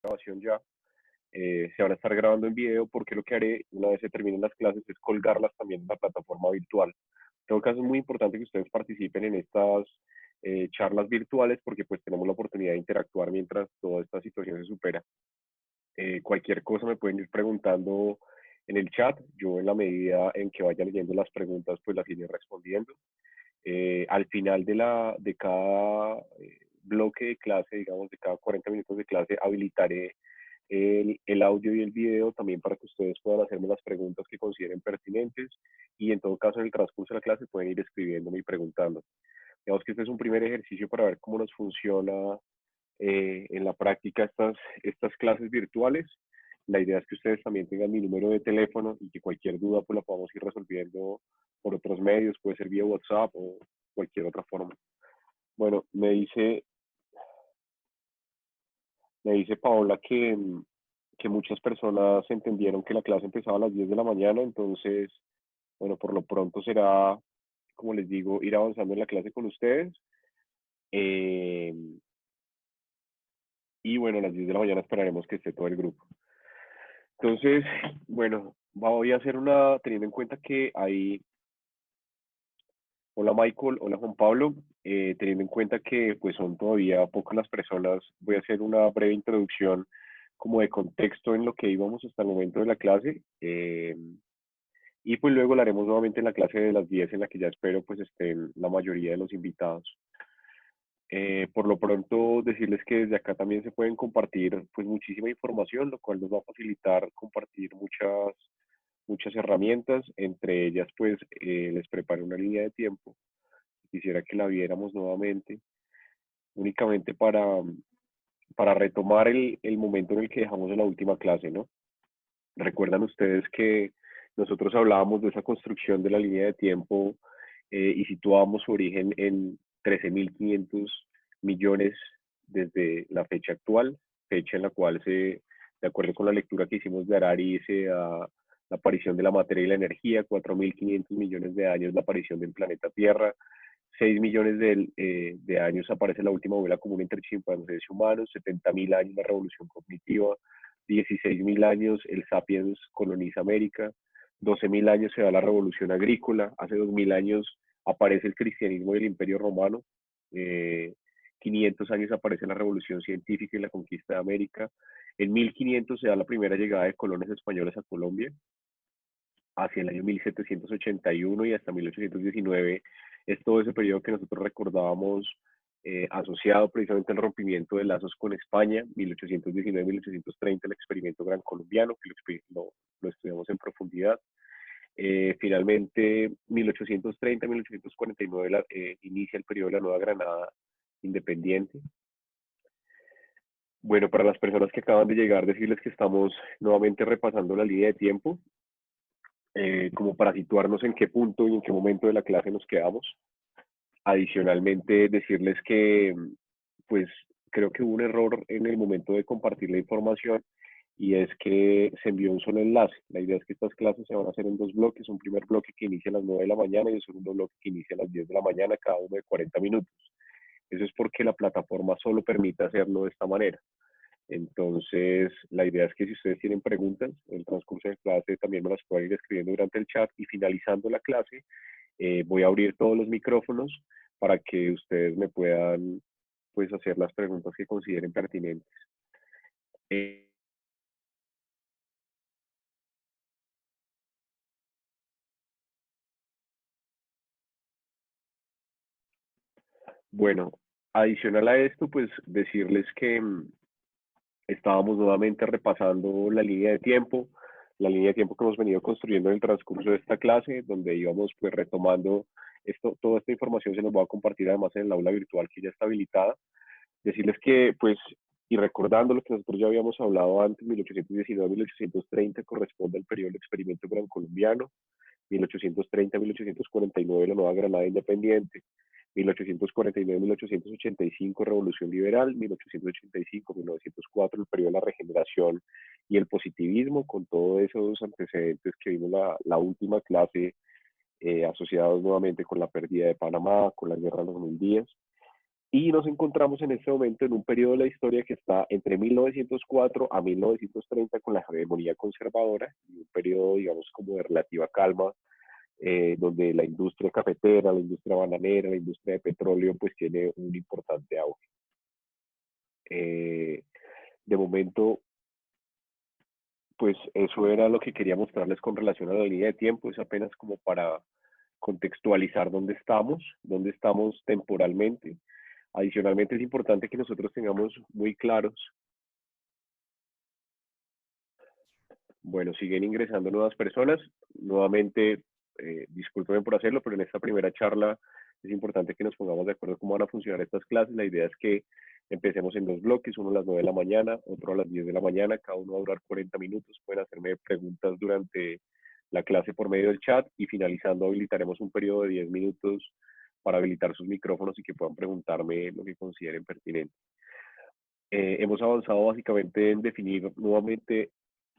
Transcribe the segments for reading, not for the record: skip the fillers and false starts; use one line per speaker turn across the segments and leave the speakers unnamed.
grabación ya. Se van a estar grabando en video porque lo que haré una vez se terminen las clases es colgarlas también en la plataforma virtual. En todo caso, es muy importante que ustedes participen en estas charlas virtuales porque pues tenemos la oportunidad de interactuar mientras toda esta situación se supera. Cualquier cosa me pueden ir preguntando en el chat. Yo en la medida en que vaya leyendo las preguntas pues las iré respondiendo. Al final de cada bloque de clase, digamos de cada 40 minutos de clase, habilitaré el audio y el video también para que ustedes puedan hacerme las preguntas que consideren pertinentes y en todo caso en el transcurso de la clase pueden ir escribiéndome y preguntando. Digamos que este es un primer ejercicio para ver cómo nos funciona en la práctica estas clases virtuales. La idea es que ustedes también tengan mi número de teléfono y que cualquier duda pues la podamos ir resolviendo por otros medios, puede ser vía WhatsApp o cualquier otra forma. Bueno, me dice Paola que muchas personas entendieron que la clase empezaba a las 10 de la mañana, entonces, bueno, por lo pronto será, como les digo, ir avanzando en la clase con ustedes. Eh, y bueno, a las 10 de la mañana esperaremos que esté todo el grupo. Entonces, bueno, voy a hacer teniendo en cuenta que hay, hola Michael, hola Juan Pablo, teniendo en cuenta que pues son todavía pocas las personas, voy a hacer una breve introducción como de contexto en lo que íbamos hasta el momento de la clase, y pues luego la haremos nuevamente en la clase de las 10 en la que ya espero pues estén la mayoría de los invitados. Por lo pronto, decirles que desde acá también se pueden compartir pues muchísima información, lo cual nos va a facilitar compartir muchas herramientas, entre ellas pues les preparé una línea de tiempo, quisiera que la viéramos nuevamente, únicamente para retomar el momento en el que dejamos en la última clase, ¿no? Recuerdan ustedes que nosotros hablábamos de esa construcción de la línea de tiempo y situábamos su origen en 13.500 millones desde la fecha actual, fecha en la cual de acuerdo con la lectura que hicimos de Harari, se da la aparición de la materia y la energía, 4.500 millones de años la aparición del planeta Tierra, 6 millones de años aparece la última novela común entre chimpancés y humanos, 70.000 años la revolución cognitiva, 16.000 años el Sapiens coloniza América, 12.000 años se da la revolución agrícola, hace 2.000 años aparece el cristianismo y el imperio romano, 500 años aparece la revolución científica y la conquista de América, en 1500 se da la primera llegada de colones españoles a Colombia, hacia el año 1781 y hasta 1819 es todo ese periodo que nosotros recordábamos asociado precisamente al rompimiento de lazos con España, 1819-1830, el experimento Gran Colombiano, que lo estudiamos en profundidad. Finalmente, 1830-1849 inicia el periodo de la Nueva Granada independiente. Bueno, para las personas que acaban de llegar, decirles que estamos nuevamente repasando la línea de tiempo, como para situarnos en qué punto y en qué momento de la clase nos quedamos. Adicionalmente, decirles que, pues, creo que hubo un error en el momento de compartir la información y es que se envió un solo enlace. La idea es que estas clases se van a hacer en dos bloques, un primer bloque que inicia a las 9 de la mañana y un segundo bloque que inicia a las 10 de la mañana, cada uno de 40 minutos. Eso es porque la plataforma solo permite hacerlo de esta manera. Entonces, la idea es que si ustedes tienen preguntas, en el transcurso de clase también me las pueden ir escribiendo durante el chat y finalizando la clase, voy a abrir todos los micrófonos para que ustedes me puedan pues hacer las preguntas que consideren pertinentes. Eh, bueno, adicional a esto, pues decirles que estábamos nuevamente repasando la línea de tiempo que hemos venido construyendo en el transcurso de esta clase, donde íbamos pues retomando toda esta información se nos va a compartir además en el aula virtual que ya está habilitada. Decirles que pues y recordando lo que nosotros ya habíamos hablado antes, 1819-1830 corresponde al periodo del experimento gran colombiano, 1830-1849 la Nueva Granada Independiente, 1849-1885 Revolución Liberal, 1885-1904 el periodo de la regeneración y el positivismo, con todos esos antecedentes que vimos la última clase, asociados nuevamente con la pérdida de Panamá, con la guerra de los 1000 días. Y nos encontramos en este momento en un periodo de la historia que está entre 1904 a 1930 con la hegemonía conservadora, y un periodo, digamos, como de relativa calma, donde la industria cafetera, la industria bananera, la industria de petróleo, pues tiene un importante auge. Eh, de momento, pues eso era lo que quería mostrarles con relación a la línea de tiempo, es apenas como para contextualizar dónde estamos temporalmente. Adicionalmente es importante que nosotros tengamos muy claros, bueno, siguen ingresando nuevas personas, nuevamente, discúlpenme por hacerlo, pero en esta primera charla es importante que nos pongamos de acuerdo cómo van a funcionar estas clases. La idea es que empecemos en dos bloques, uno a las 9 de la mañana, otro a las 10 de la mañana, cada uno va a durar 40 minutos, pueden hacerme preguntas durante la clase por medio del chat y finalizando habilitaremos un periodo de 10 minutos para habilitar sus micrófonos y que puedan preguntarme lo que consideren pertinente. Hemos avanzado básicamente en definir nuevamente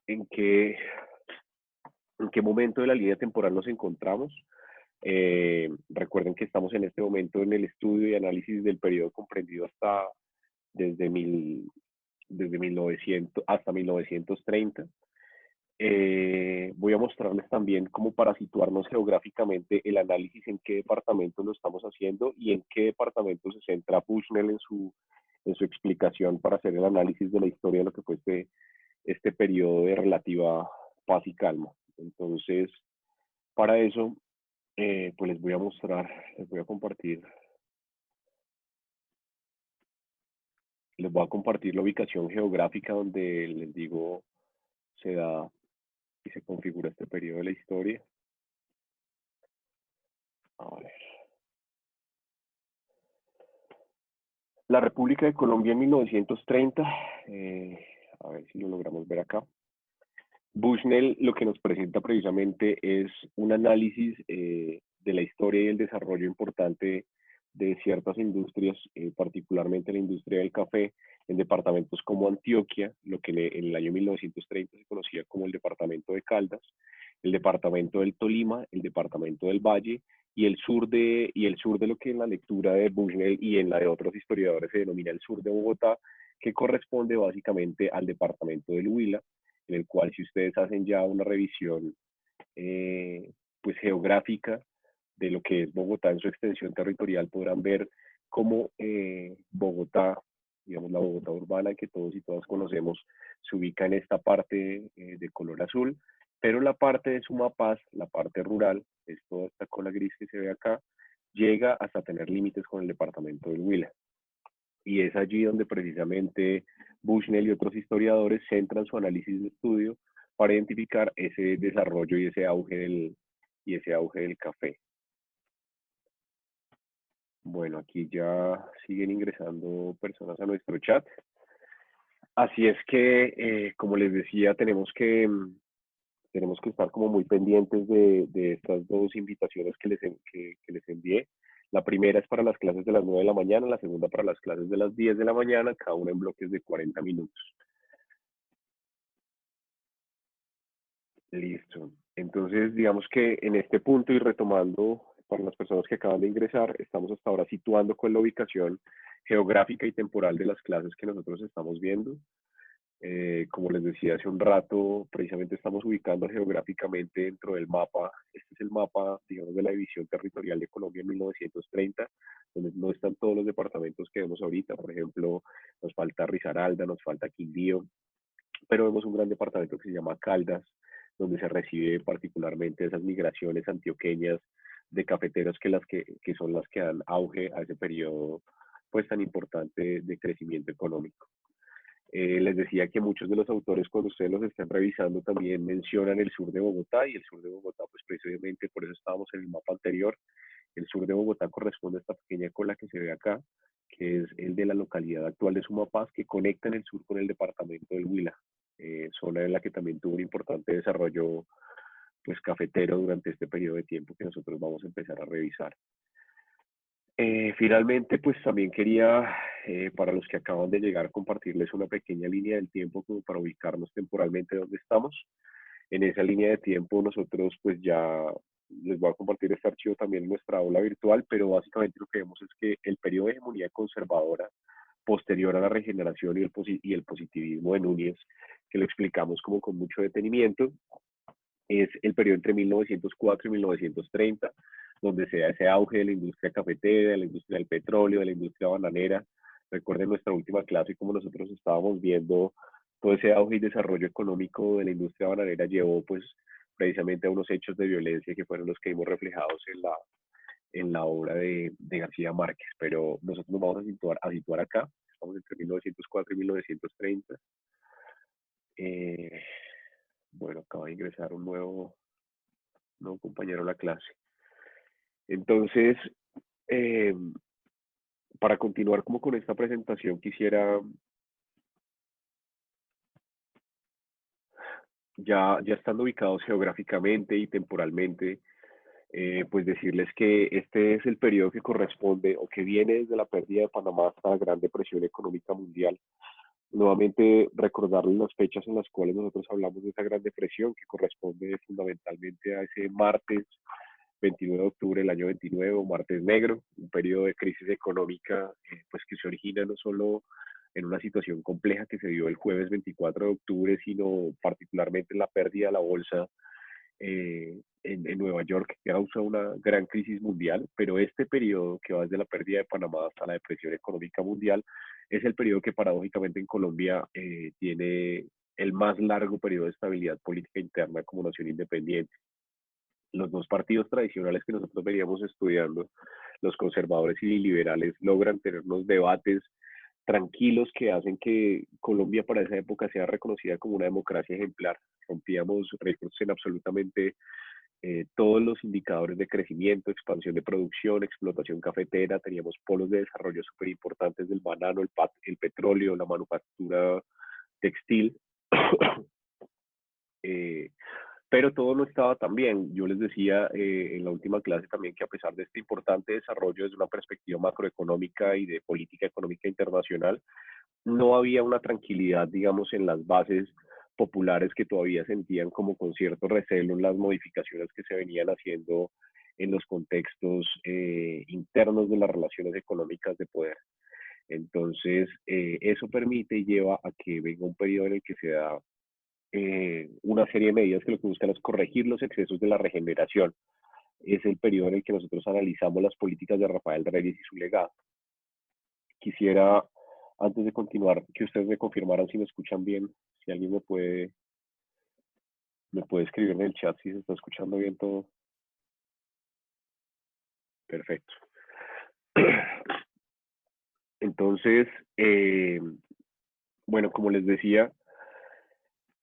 en qué, en qué momento de la línea temporal nos encontramos. Recuerden que estamos en este momento en el estudio y análisis del periodo comprendido hasta desde, desde 1900 hasta 1930. Voy a mostrarles también como para situarnos geográficamente el análisis en qué departamento lo estamos haciendo y en qué departamento se centra Bushnell en su explicación para hacer el análisis de la historia de lo que fue este periodo de relativa paz y calma. Entonces, para eso, pues les voy a mostrar, les voy a compartir, les voy a compartir la ubicación geográfica donde les digo se da y se configura este periodo de la historia. A ver. La República de Colombia en 1930, a ver si lo logramos ver acá. Bushnell lo que nos presenta precisamente es un análisis de la historia y el desarrollo importante de ciertas industrias, particularmente la industria del café, en departamentos como Antioquia, lo que en el año 1930 se conocía como el departamento de Caldas, el departamento del Tolima, el departamento del Valle y el sur de lo que en la lectura de Bushnell y en la de otros historiadores se denomina el sur de Bogotá, que corresponde básicamente al departamento del Huila, en el cual si ustedes hacen ya una revisión pues geográfica de lo que es Bogotá en su extensión territorial, podrán ver cómo Bogotá, digamos la Bogotá urbana que todos y todas conocemos, se ubica en esta parte de color azul, pero la parte de Sumapaz, la parte rural, es toda esta cola gris que se ve acá, llega hasta tener límites con el departamento del Huila. Y es allí donde precisamente Bushnell y otros historiadores centran su análisis de estudio para identificar ese desarrollo y ese auge del café. Bueno, aquí ya siguen ingresando personas a nuestro chat. Así es que, como les decía, tenemos que estar como muy pendientes de estas dos invitaciones que les envié. La primera es para las clases de las 9 de la mañana, la segunda para las clases de las 10 de la mañana, cada una en bloques de 40 minutos. Listo. Entonces, digamos que en este punto y retomando para las personas que acaban de ingresar, estamos hasta ahora situando con la ubicación geográfica y temporal de las clases que nosotros estamos viendo. Como les decía hace un rato, precisamente estamos ubicando geográficamente dentro del mapa. Este es el mapa, digamos, de la división territorial de Colombia en 1930, donde no están todos los departamentos que vemos ahorita. Por ejemplo, nos falta Risaralda, nos falta Quindío, pero vemos un gran departamento que se llama Caldas, donde se recibe particularmente esas migraciones antioqueñas de cafeteros que son las que dan auge a ese periodo pues tan importante de crecimiento económico. Les decía que muchos de los autores cuando ustedes los están revisando también mencionan el sur de Bogotá y el sur de Bogotá pues precisamente por eso estábamos en el mapa anterior. El sur de Bogotá corresponde a esta pequeña cola que se ve acá, que es el de la localidad actual de Sumapaz, que conecta en el sur con el departamento del Huila, zona en la que también tuvo un importante desarrollo pues cafetero durante este periodo de tiempo que nosotros vamos a empezar a revisar. Finalmente, pues también quería, para los que acaban de llegar, compartirles una pequeña línea del tiempo como para ubicarnos temporalmente donde estamos. En esa línea de tiempo nosotros pues ya les voy a compartir este archivo también en nuestra aula virtual, pero básicamente lo que vemos es que el periodo de hegemonía conservadora posterior a la regeneración y el positivismo de Núñez, que lo explicamos como con mucho detenimiento, es el periodo entre 1904 y 1930, donde se da ese auge de la industria cafetera, de la industria del petróleo, de la industria bananera. Recuerden nuestra última clase como nosotros estábamos viendo todo ese auge y desarrollo económico de la industria bananera llevó pues precisamente a unos hechos de violencia que fueron los que vimos reflejados en la obra de García Márquez. Pero nosotros nos vamos a situar acá, estamos entre 1904 y 1930. Eh, bueno, acaba de ingresar un nuevo compañero a la clase. Entonces, eh, para continuar como con esta presentación, quisiera ya estando ubicados geográficamente y temporalmente, pues decirles que este es el periodo que corresponde o que viene desde la pérdida de Panamá hasta la Gran Depresión Económica Mundial. Nuevamente recordarles las fechas en las cuales nosotros hablamos de esa Gran Depresión, que corresponde fundamentalmente a ese martes 29 de octubre del año 29, o Martes Negro, un periodo de crisis económica pues que se origina no solo en una situación compleja que se dio el jueves 24 de octubre, sino particularmente en la pérdida de la bolsa en Nueva York, que causa una gran crisis mundial, pero este periodo que va desde la pérdida de Panamá hasta la depresión económica mundial es el periodo que paradójicamente en Colombia tiene el más largo periodo de estabilidad política interna como nación independiente. Los dos partidos tradicionales que nosotros veníamos estudiando, los conservadores y liberales, logran tener unos debates tranquilos que hacen que Colombia para esa época sea reconocida como una democracia ejemplar. Rompíamos récords en absolutamente todos los indicadores de crecimiento, expansión de producción, explotación cafetera, teníamos polos de desarrollo súper importantes del banano, el petróleo, la manufactura textil. eh, pero todo no estaba tan bien. Yo les decía en la última clase también que a pesar de este importante desarrollo desde una perspectiva macroeconómica y de política económica internacional, no había una tranquilidad, digamos, en las bases populares que todavía sentían como con cierto recelo las modificaciones que se venían haciendo en los contextos internos de las relaciones económicas de poder. Entonces, eso permite y lleva a que venga un periodo en el que se da una serie de medidas que lo que buscan es corregir los excesos de la regeneración. Es el periodo en el que nosotros analizamos las políticas de Rafael Reyes y su legado. Quisiera, antes de continuar, que ustedes me confirmaran si me escuchan bien, si alguien me puede escribir en el chat si se está escuchando bien todo. Perfecto. Entonces, bueno, como les decía,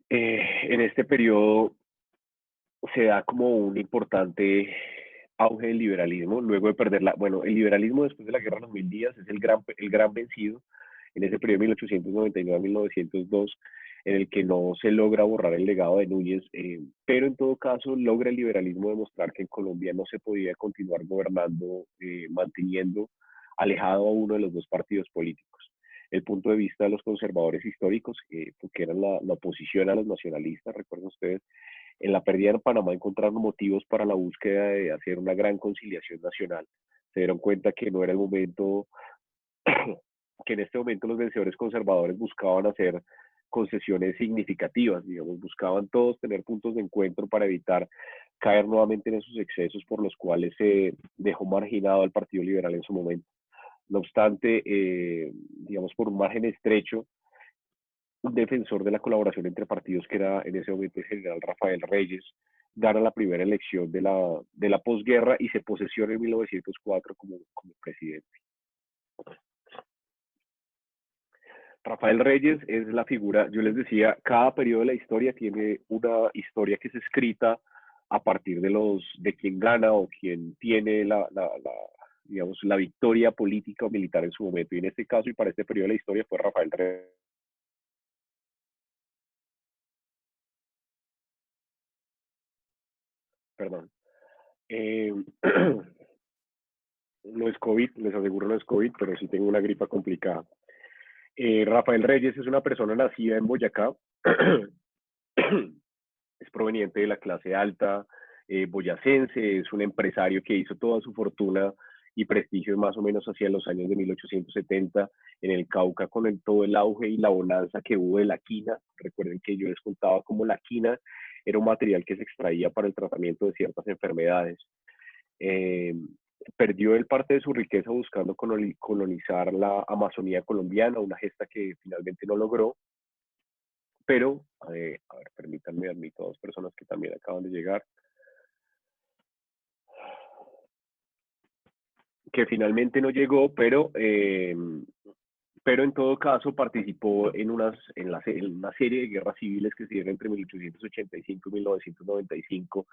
en este periodo se da como un importante auge del liberalismo, luego de perder bueno, el liberalismo después de la Guerra de los Mil Días es el gran vencido en ese periodo de 1899 a 1902, en el que no se logra borrar el legado de Núñez, pero en todo caso logra el liberalismo demostrar que en Colombia no se podía continuar gobernando, manteniendo alejado a uno de los dos partidos políticos. El punto de vista de los conservadores históricos, porque eran la oposición a los nacionalistas, recuerden ustedes, en la pérdida de Panamá encontraron motivos para la búsqueda de hacer una gran conciliación nacional. Se dieron cuenta que no era el momento, que en este momento los vencedores conservadores buscaban hacer concesiones significativas, digamos, buscaban todos tener puntos de encuentro para evitar caer nuevamente en esos excesos por los cuales se dejó marginado al Partido Liberal en su momento. No obstante, digamos, por un margen estrecho, un defensor de la colaboración entre partidos, que era en ese momento el general Rafael Reyes, gana la primera elección de la posguerra y se posesiona en 1904 como presidente. Rafael Reyes es la figura, yo les decía, cada periodo de la historia tiene una historia que es escrita a partir de quien gana o quien tiene digamos, la victoria política o militar en su momento. Y en este caso y para este periodo de la historia fue Rafael Reyes. Perdón. Eh, no es COVID, les aseguro no es COVID, pero sí tengo una gripa complicada. Rafael Reyes es una persona nacida en Boyacá, es proveniente de la clase alta boyacense, es un empresario que hizo toda su fortuna y prestigio más o menos hacia los años de 1870 en el Cauca con todo el auge y la bonanza que hubo de la quina. Recuerden que yo les contaba cómo la quina era un material que se extraía para el tratamiento de ciertas enfermedades. Eh, Perdió él parte de su riqueza buscando colonizar la Amazonía colombiana, una gesta que finalmente no logró, pero, a ver, permítanme, admito a dos personas que también acaban de llegar, que finalmente no llegó, pero en todo caso participó en una serie de guerras civiles que se dieron entre 1885 y 1995,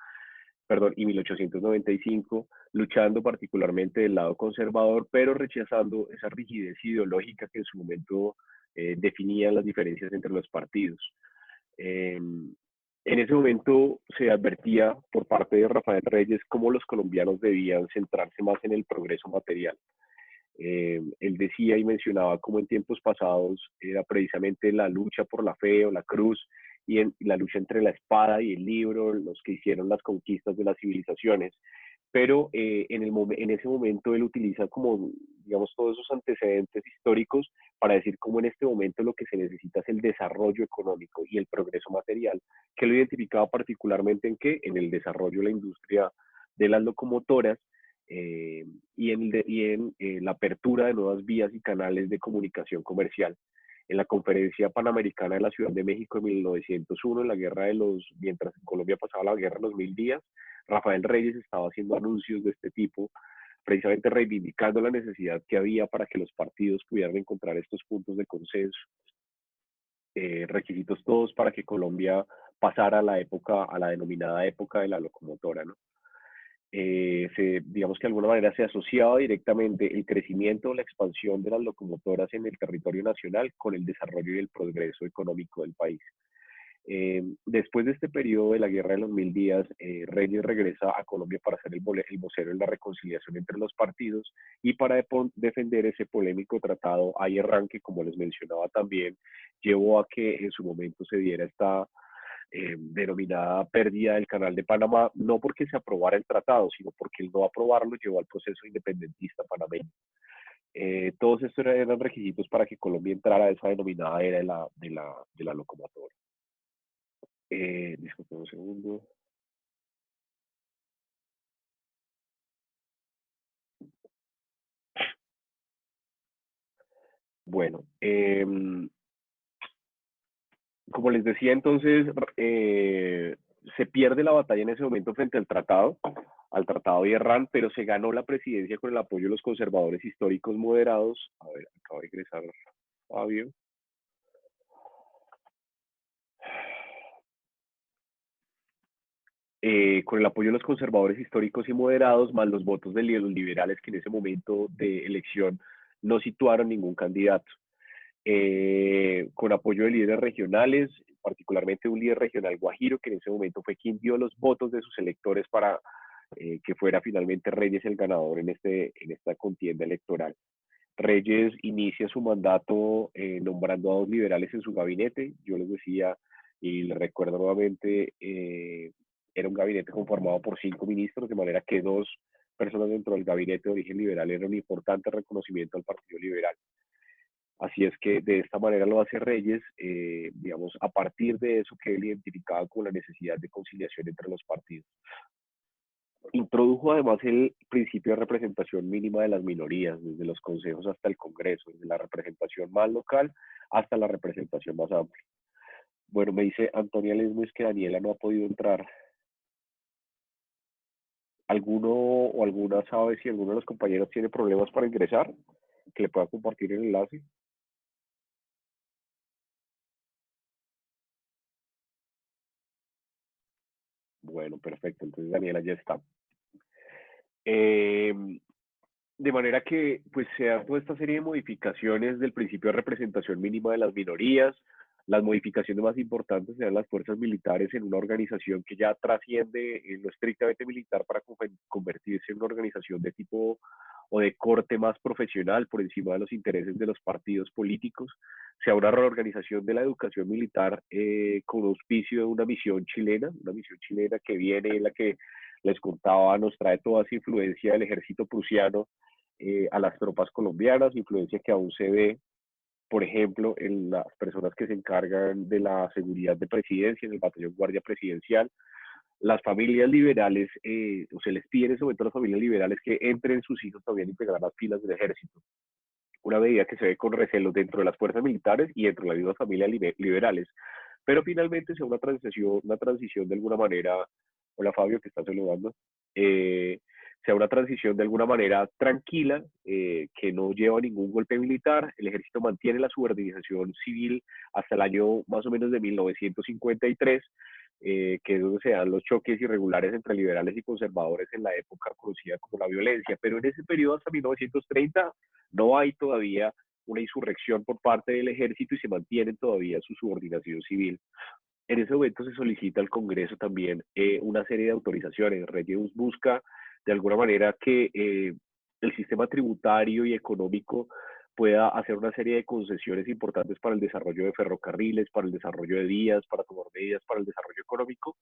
perdón, y 1895, luchando particularmente del lado conservador, pero rechazando esa rigidez ideológica que en su momento definía las diferencias entre los partidos. Eh, en ese momento se advertía por parte de Rafael Reyes cómo los colombianos debían centrarse más en el progreso material. Él decía y mencionaba cómo en tiempos pasados era precisamente la lucha por la fe o la cruz y la lucha entre la espada y el libro los que hicieron las conquistas de las civilizaciones. Pero en ese momento él utiliza como, digamos, todos esos antecedentes históricos para decir cómo en este momento lo que se necesita es el desarrollo económico y el progreso material, que lo identificaba particularmente en qué, en el desarrollo de la industria de las locomotoras, y en la apertura de nuevas vías y canales de comunicación comercial. En la conferencia panamericana de la Ciudad de México en 1901, en la guerra de mientras en Colombia pasaba la guerra de los 1000 días, Rafael Reyes estaba haciendo anuncios de este tipo, precisamente reivindicando la necesidad que había para que los partidos pudieran encontrar estos puntos de consenso, requisitos todos para que Colombia pasara a la denominada época de la locomotora, ¿no? Digamos que de alguna manera se asociaba directamente el crecimiento o la expansión de las locomotoras en el territorio nacional con el desarrollo y el progreso económico del país. Después de este periodo de la Guerra de los 1000 días, Reyes regresa a Colombia para ser el vocero en la reconciliación entre los partidos y para defender ese polémico tratado Ayerrán, que como les mencionaba también, llevó a que en su momento se diera esta denominada pérdida del Canal de Panamá, no porque se aprobara el tratado, sino porque el no aprobarlo llevó al proceso independentista panameño. Todos estos eran requisitos para que Colombia entrara a esa denominada era de la locomotora. Disculpe un segundo. Bueno, como les decía entonces, se pierde la batalla en ese momento frente al tratado de Errán, pero se ganó la presidencia con el apoyo de los conservadores históricos moderados. A ver, acaba de ingresar Fabio. Con el apoyo de los conservadores históricos y moderados, más los votos de los liberales que en ese momento de elección no situaron ningún candidato. Con apoyo de líderes regionales, particularmente un líder regional guajiro, que en ese momento fue quien dio los votos de sus electores para que fuera finalmente Reyes el ganador en esta contienda electoral. Reyes inicia su mandato nombrando a dos liberales en su gabinete. Yo les decía, y les recuerdo nuevamente, era un gabinete conformado por 5 ministros, de manera que 2 personas dentro del gabinete de origen liberal era un importante reconocimiento al Partido Liberal. Así es que de esta manera lo hace Reyes, digamos, a partir de eso que él identificaba con la necesidad de conciliación entre los partidos. Introdujo además el principio de representación mínima de las minorías, desde los consejos hasta el Congreso, desde la representación más local hasta la representación más amplia. Bueno, me dice Antonia Lesmes que Daniela no ha podido entrar. ¿Alguno o alguna sabe si alguno de los compañeros tiene problemas para ingresar? Que le pueda compartir el enlace. Bueno, perfecto. Entonces Daniela ya está. Eh, de manera que pues se da toda esta serie de modificaciones del principio de representación mínima de las minorías. Las modificaciones más importantes serán las fuerzas militares en una organización que ya trasciende en lo estrictamente militar para convertirse en una organización de tipo o de corte más profesional por encima de los intereses de los partidos políticos. Sea una reorganización de la educación militar con auspicio de una misión chilena que viene, en la que les contaba, nos trae toda esa influencia del ejército prusiano a las tropas colombianas, influencia que aún se ve, por ejemplo, en las personas que se encargan de la seguridad de presidencia, en el batallón guardia presidencial. Las familias liberales, o se les pide sobre todo a las familias liberales que entren sus hijos también a integrar las filas del ejército. Una medida que se ve con recelo dentro de las fuerzas militares y dentro de las mismas familias liberales. Pero finalmente sea una transición de alguna manera, hola Fabio, que está saludando, sea una transición de alguna manera tranquila, que no lleva a ningún golpe militar. El ejército mantiene la subordinación civil hasta el año más o menos de 1953, que es donde se dan los choques irregulares entre liberales y conservadores en la época conocida como la violencia. Pero en ese periodo hasta 1930 no hay todavía una insurrección por parte del ejército y se mantiene todavía su subordinación civil. En ese momento se solicita al Congreso también una serie de autorizaciones. Reyes busca de alguna manera que el sistema tributario y económico pueda hacer una serie de concesiones importantes para el desarrollo de ferrocarriles, para el desarrollo de vías, para tomar medidas para el desarrollo económico,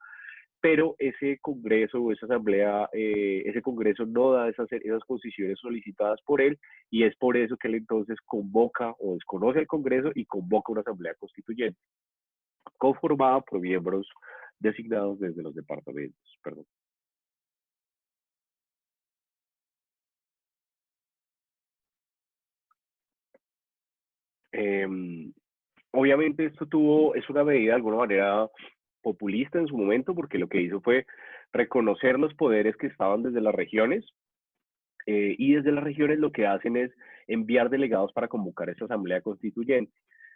pero ese Congreso o esa Asamblea, ese Congreso no da esas concesiones solicitadas por él, y es por eso que él entonces convoca o desconoce el Congreso y convoca una Asamblea Constituyente conformada por miembros designados desde los departamentos. Perdón. Eh, Obviamente es una medida de alguna manera populista en su momento, porque lo que hizo fue reconocer los poderes que estaban desde las regiones, y desde las regiones lo que hacen es enviar delegados para convocar esa asamblea constituyente.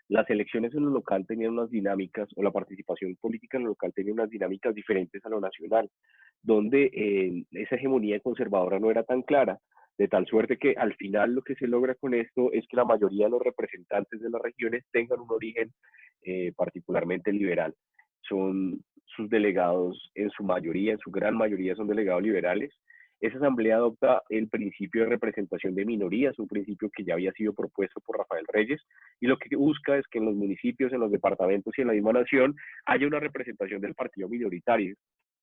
Las elecciones en lo local tenían unas dinámicas, o la participación política en lo local tenía unas dinámicas diferentes a lo nacional, donde esa hegemonía conservadora no era tan clara, de tal suerte que al final lo que se logra con esto es que la mayoría de los representantes de las regiones tengan un origen particularmente liberal. Son sus delegados en su mayoría, en su gran mayoría son delegados liberales. Esa asamblea adopta el principio de representación de minorías, un principio que ya había sido propuesto por Rafael Reyes, y lo que busca es que en los municipios, en los departamentos y en la misma nación haya una representación del partido minoritario,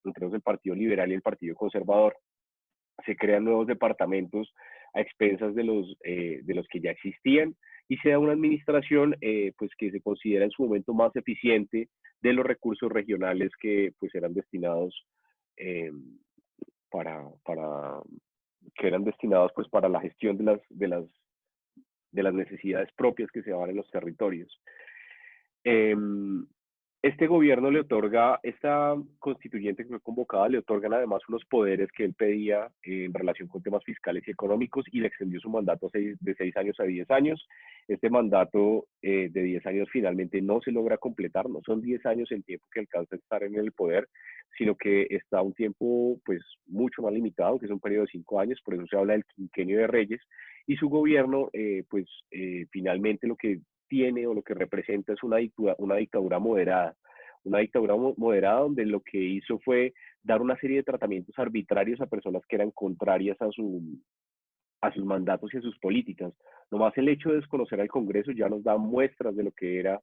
entre el partido liberal y el partido conservador. Se crean nuevos departamentos a expensas de los que ya existían, y se da una administración pues que se considera en su momento más eficiente de los recursos regionales que pues eran destinados eh, para que eran destinados pues para la gestión de las necesidades propias que se daban en los territorios. Eh, este gobierno le otorga, esta constituyente que fue convocada, le otorgan además unos poderes que él pedía en relación con temas fiscales y económicos, y le extendió su mandato de 6 años a 10 años. Este mandato de 10 años finalmente no se logra completar, no son 10 años el tiempo que alcanza a estar en el poder, sino que está un tiempo pues mucho más limitado, que es un periodo de 5 años, por eso se habla del quinquenio de Reyes, y su gobierno finalmente lo que tiene o lo que representa es una dictadura moderada. Una dictadura moderada donde lo que hizo fue dar una serie de tratamientos arbitrarios a personas que eran contrarias a sus mandatos y a sus políticas. Nomás el hecho de desconocer al Congreso ya nos da muestras de lo que era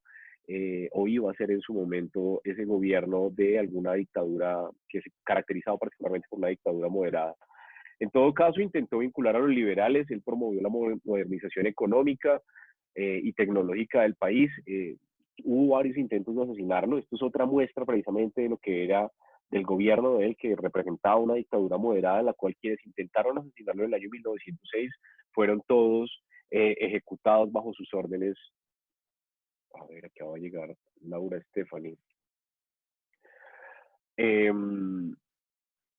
o iba a ser en su momento ese gobierno de alguna dictadura que se caracterizaba particularmente por una dictadura moderada. En todo caso, intentó vincular a los liberales, él promovió la modernización económica y tecnológica del país. Hubo varios intentos de asesinarlo. Esto es otra muestra precisamente de lo que era del gobierno de él, que representaba una dictadura moderada, en la cual quienes intentaron asesinarlo en el año 1906 fueron todos ejecutados bajo sus órdenes. A ver, acá va a llegar Laura Stephanie. Eh,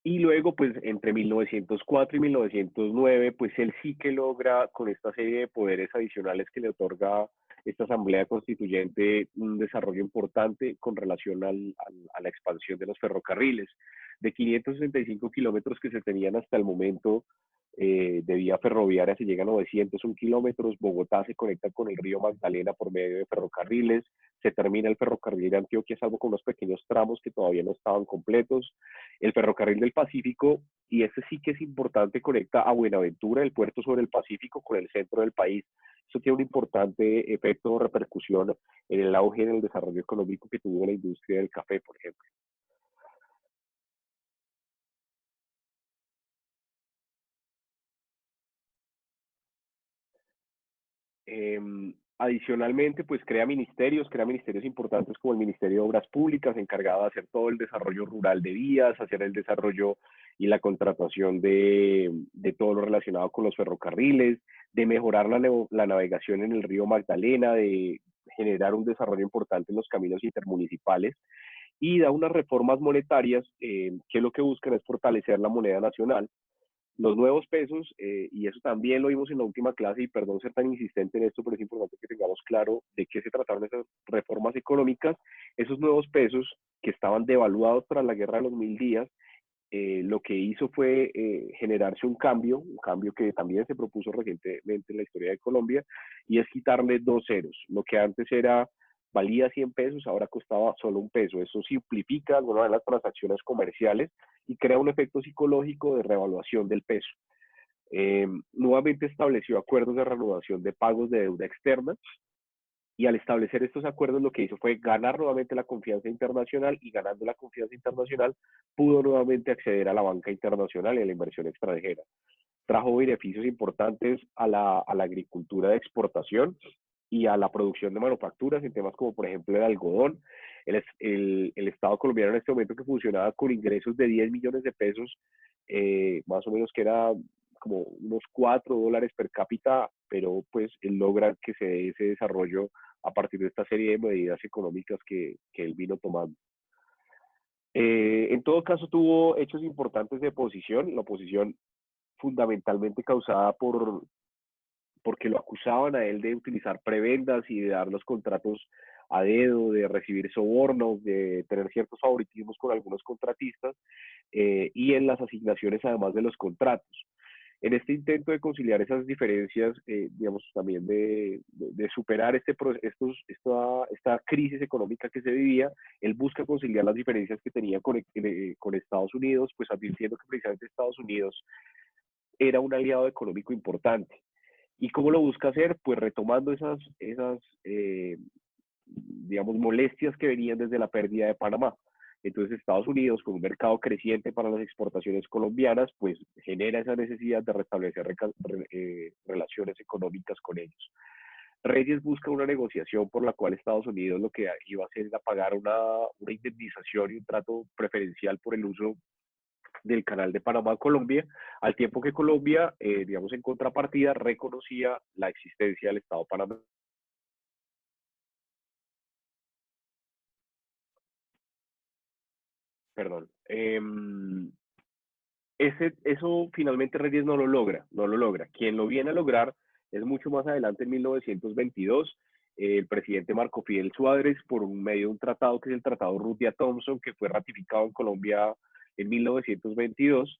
Y luego, pues entre 1904 y 1909, pues él sí que logra, con esta serie de poderes adicionales que le otorga esta Asamblea Constituyente, un desarrollo importante con relación a la expansión de los ferrocarriles. De 565 kilómetros que se tenían hasta el momento de vía ferroviaria, se llegan a 901 kilómetros. Bogotá se conecta con el río Magdalena por medio de ferrocarriles. Se termina el ferrocarril de Antioquia, salvo con unos pequeños tramos que todavía no estaban completos. El ferrocarril del Pacífico, y este sí que es importante, conecta a Buenaventura, el puerto sobre el Pacífico, con el centro del país. Eso tiene un importante efecto o repercusión en el auge, en el desarrollo económico que tuvo la industria del café, por ejemplo. Adicionalmente, pues crea ministerios importantes como el Ministerio de Obras Públicas, encargado de hacer todo el desarrollo rural de vías, hacer el desarrollo y la contratación de todo lo relacionado con los ferrocarriles, de mejorar la navegación en el río Magdalena, de generar un desarrollo importante en los caminos intermunicipales y da unas reformas monetarias que lo que buscan es fortalecer la moneda nacional, los nuevos pesos, y eso también lo vimos en la última clase, y perdón ser tan insistente en esto, pero es importante que tengamos claro de qué se trataron esas reformas económicas. Esos nuevos pesos que estaban devaluados tras la guerra de los 1000 días, lo que hizo fue generarse un cambio que también se propuso recientemente en la historia de Colombia, y es quitarle dos ceros. Lo que antes era valía 100 pesos, ahora costaba solo un peso. Eso simplifica algunas de las transacciones comerciales y crea un efecto psicológico de revaluación del peso. Nuevamente estableció acuerdos de reanudación de pagos de deuda externa, y al establecer estos acuerdos lo que hizo fue ganar nuevamente la confianza internacional, y ganando la confianza internacional pudo nuevamente acceder a la banca internacional y a la inversión extranjera. Trajo beneficios importantes a la agricultura de exportación y a la producción de manufacturas en temas como por ejemplo el algodón. El Estado colombiano en este momento, que funcionaba con ingresos de 10 millones de pesos, más o menos, que era como unos $4 per cápita, pero pues él logra que se dé ese desarrollo a partir de esta serie de medidas económicas que él vino tomando. En todo caso, tuvo hechos importantes de oposición, la oposición fundamentalmente causada porque lo acusaban a él de utilizar prebendas y de dar los contratos a dedo, de recibir sobornos, de tener ciertos favoritismos con algunos contratistas, y en las asignaciones además de los contratos. En este intento de conciliar esas diferencias, digamos, también de superar esta crisis económica que se vivía, él busca conciliar las diferencias que tenía con Estados Unidos, pues advirtiendo que precisamente Estados Unidos era un aliado económico importante. ¿Y cómo lo busca hacer? Pues retomando digamos, molestias que venían desde la pérdida de Panamá. Entonces Estados Unidos, con un mercado creciente para las exportaciones colombianas, pues genera esa necesidad de restablecer relaciones económicas con ellos. Reyes busca una negociación por la cual Estados Unidos lo que iba a hacer era pagar una indemnización y un trato preferencial por el uso del canal de Panamá a Colombia, al tiempo que Colombia, digamos, en contrapartida, reconocía la existencia del Estado panameño. Perdón. Eso finalmente Reyes no lo logra, no lo logra. Quien lo viene a lograr es mucho más adelante, en 1922, el presidente Marco Fidel Suárez, por un medio de un tratado que es el Tratado Ruttia-Thompson, que fue ratificado en Colombia en 1922.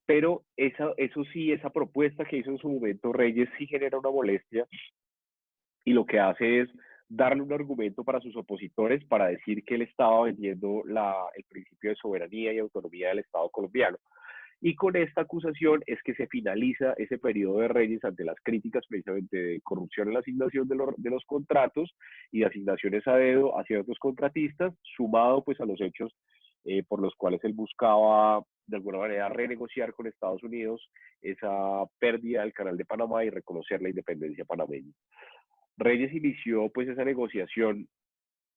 Pero eso sí, esa propuesta que hizo en su momento Reyes sí genera una molestia, y lo que hace es darle un argumento para sus opositores para decir que él estaba vendiendo el principio de soberanía y autonomía del Estado colombiano. Y con esta acusación es que se finaliza ese periodo de Reyes ante las críticas precisamente de corrupción en la asignación de los contratos y de asignaciones a dedo hacia otros contratistas, sumado pues a los hechos por los cuales él buscaba de alguna manera renegociar con Estados Unidos esa pérdida del canal de Panamá y reconocer la independencia panameña. Reyes inició pues esa negociación,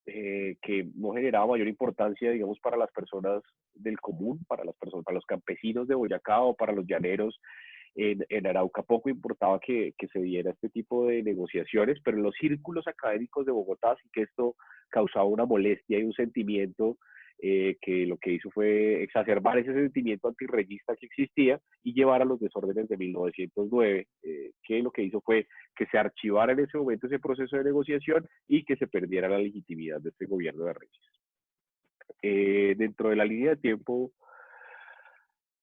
que no generaba mayor importancia, digamos, para las personas del común, para los campesinos de Boyacá o para los llaneros en Arauca. Poco importaba que se diera este tipo de negociaciones, pero en los círculos académicos de Bogotá sí que esto causaba una molestia y un sentimiento, que lo que hizo fue exacerbar ese sentimiento antirreyista que existía y llevar a los desórdenes de 1909, que lo que hizo fue que se archivara en ese momento ese proceso de negociación y que se perdiera la legitimidad de este gobierno de Reyes. Dentro de la línea de tiempo,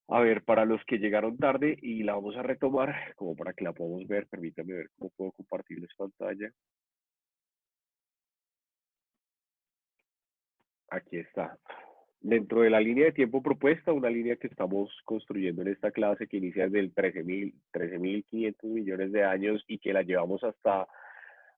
a ver, para los que llegaron tarde, y la vamos a retomar como para que la podamos ver, permítanme ver cómo puedo compartirles pantalla. Aquí está. Dentro de la línea de tiempo propuesta, una línea que estamos construyendo en esta clase, que inicia desde el 13.500 millones de años y que la llevamos hasta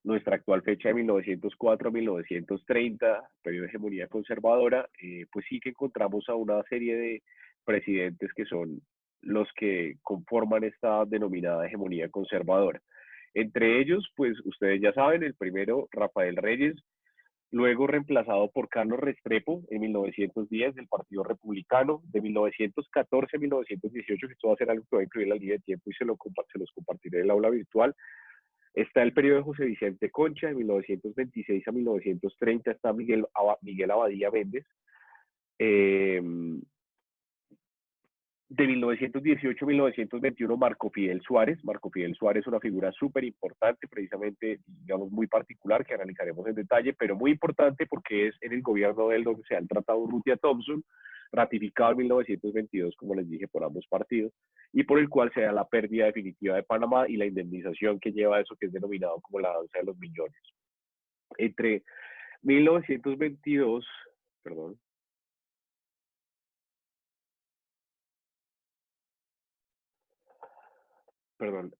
nuestra actual fecha de 1904 a 1930, periodo de hegemonía conservadora, pues sí que encontramos a una serie de presidentes que son los que conforman esta denominada hegemonía conservadora. Entre ellos, pues ustedes ya saben, el primero, Rafael Reyes, luego reemplazado por Carlos Restrepo en 1910 del Partido Republicano, de 1914 a 1918, que esto va a ser algo que va a incluir la línea de tiempo y se los compartiré en el aula virtual. Está el periodo de José Vicente Concha, de 1926 a 1930, está Miguel Abadía Méndez. De 1918 a 1921, Marco Fidel Suárez. Marco Fidel Suárez es una figura súper importante, precisamente, digamos, muy particular, que analizaremos en detalle, pero muy importante porque es en el gobierno de él donde se ha el Tratado Urrutia-Thompson, ratificado en 1922, como les dije, por ambos partidos, y por el cual se da la pérdida definitiva de Panamá y la indemnización que lleva eso, que es denominado como la danza de los millones. Entre 1922, perdón,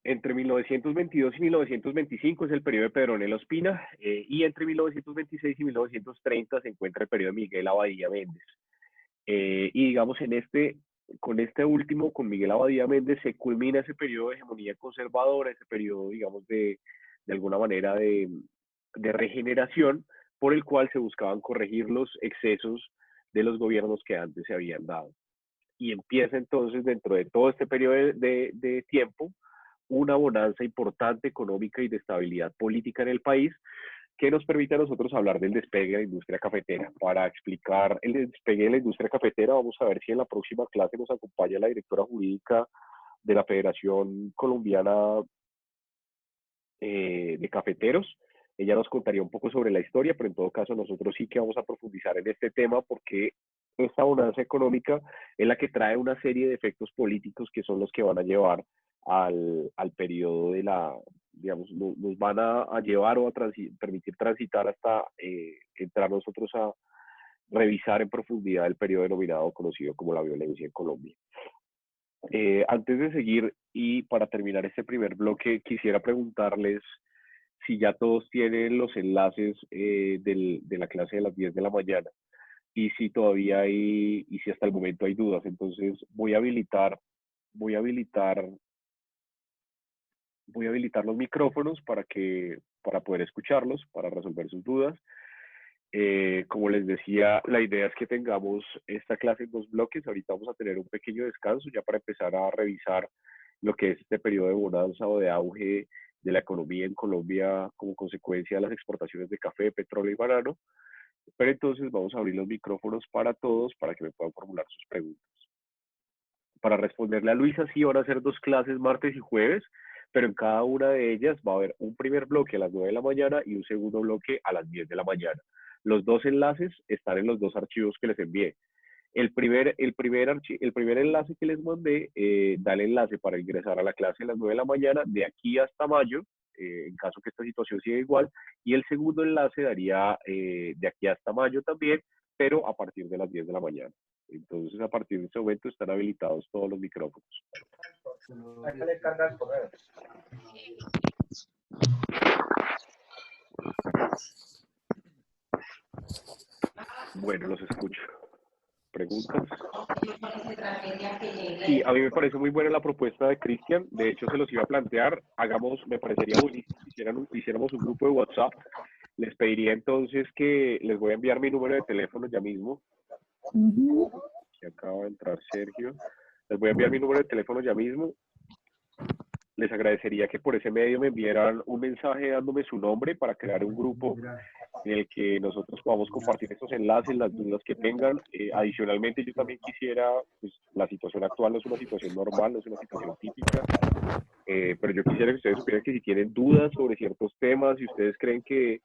entre 1922 y 1925 es el periodo de Pedronel Ospina, y entre 1926 y 1930 se encuentra el periodo de Miguel Abadía Méndez. Y digamos, con este último, con Miguel Abadía Méndez, se culmina ese periodo de hegemonía conservadora, ese periodo, digamos, de alguna manera de regeneración, por el cual se buscaban corregir los excesos de los gobiernos que antes se habían dado. Y empieza entonces, dentro de todo este periodo de tiempo, una bonanza importante económica y de estabilidad política en el país, que nos permite a nosotros hablar del despegue de la industria cafetera. Para explicar el despegue de la industria cafetera, vamos a ver si en la próxima clase nos acompaña la directora jurídica de la Federación Colombiana de Cafeteros. Ella nos contaría un poco sobre la historia, pero en todo caso nosotros sí que vamos a profundizar en este tema porque esta bonanza económica es la que trae una serie de efectos políticos que son los que van a llevar al periodo de la, digamos, nos van a llevar o a permitir transitar hasta entrar nosotros a revisar en profundidad el periodo denominado conocido como la violencia en Colombia. Antes de seguir y para terminar este primer bloque, quisiera preguntarles si ya todos tienen los enlaces de la clase de las 10 de la mañana y si todavía hay, y si hasta el momento hay dudas. Entonces voy a habilitar los micrófonos para poder escucharlos, para resolver sus dudas. Como les decía, la idea es que tengamos esta clase en 2 bloques. Ahorita vamos a tener un pequeño descanso ya para empezar a revisar lo que es este periodo de bonanza o de auge de la economía en Colombia como consecuencia de las exportaciones de café, petróleo y banano. Pero entonces vamos a abrir los micrófonos para todos para que me puedan formular sus preguntas. Para responderle a Luisa, sí van a ser 2 clases martes y jueves, pero en cada una de ellas va a haber un primer bloque a las 9 de la mañana y un segundo bloque a las 10 de la mañana. Los 2 enlaces están en los 2 archivos que les envié. El primer enlace que les mandé da el enlace para ingresar a la clase a las 9 de la mañana de aquí hasta mayo, en caso que esta situación siga igual, y el segundo enlace daría de aquí hasta mayo también, pero a partir de las 10 de la mañana. Entonces, a partir de este momento están habilitados todos los micrófonos. Bueno, los escucho. ¿Preguntas? Sí, a mí me parece muy buena la propuesta de Cristian. De hecho, se los iba a plantear. Me parecería buenísimo si hiciéramos un grupo de WhatsApp. Les pediría entonces que les voy a enviar mi número de teléfono ya mismo. Aquí acaba de entrar Sergio. Les voy a enviar mi número de teléfono ya mismo. Les agradecería que por ese medio me enviaran un mensaje dándome su nombre para crear un grupo en el que nosotros podamos compartir estos enlaces, las dudas que tengan. Adicionalmente, yo también quisiera, pues la situación actual no es una situación normal, no es una situación típica, pero yo quisiera que ustedes supieran que si tienen dudas sobre ciertos temas, si ustedes creen que,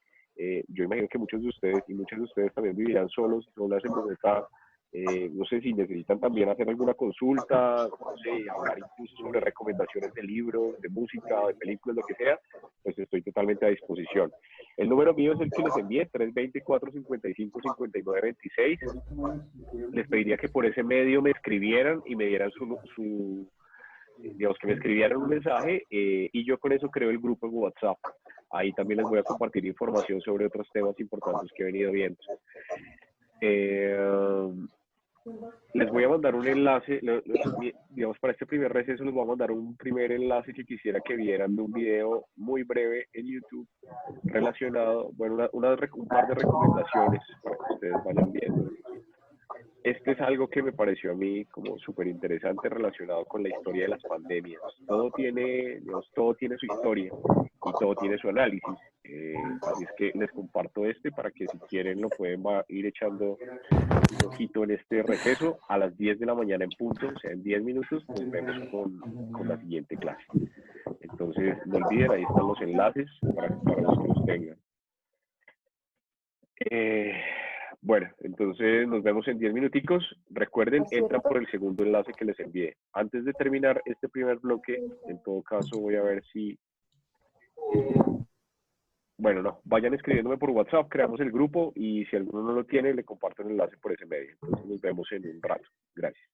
yo imagino que muchos de ustedes y muchos de ustedes también vivirán solos y solas en Bogotá, no sé si necesitan también hacer alguna consulta, no sé, hablar incluso sobre recomendaciones de libros, de música, de películas, lo que sea, pues estoy totalmente a disposición. El número mío es el que les envié, 320-455-5926. Les pediría que por ese medio me escribieran y me dieran digamos, que me escribieran un mensaje y yo con eso creo el grupo en WhatsApp. Ahí también les voy a compartir información sobre otros temas importantes que he venido viendo. Les voy a mandar un enlace, digamos, para este primer receso les voy a mandar un primer enlace que quisiera que vieran de un video muy breve en YouTube relacionado, bueno, un par de recomendaciones para que ustedes vayan viendo. Este es algo que me pareció a mí como súper interesante relacionado con la historia de las pandemias. Todo tiene, digamos, todo tiene su historia y todo tiene su análisis. Así es que les comparto este para que si quieren lo pueden ir echando un ojito en este receso a las 10 de la mañana en punto, o sea, en 10 minutos nos vemos con la siguiente clase. Entonces, no olviden, ahí están los enlaces para los que los tengan. Bueno, entonces nos vemos en 10 minuticos. Recuerden, entran por el segundo enlace que les envié. Antes de terminar este primer bloque, en todo caso voy a ver si... Bueno, no, vayan escribiéndome por WhatsApp, creamos el grupo y si alguno no lo tiene, le comparto el enlace por ese medio. Entonces nos vemos en un rato. Gracias.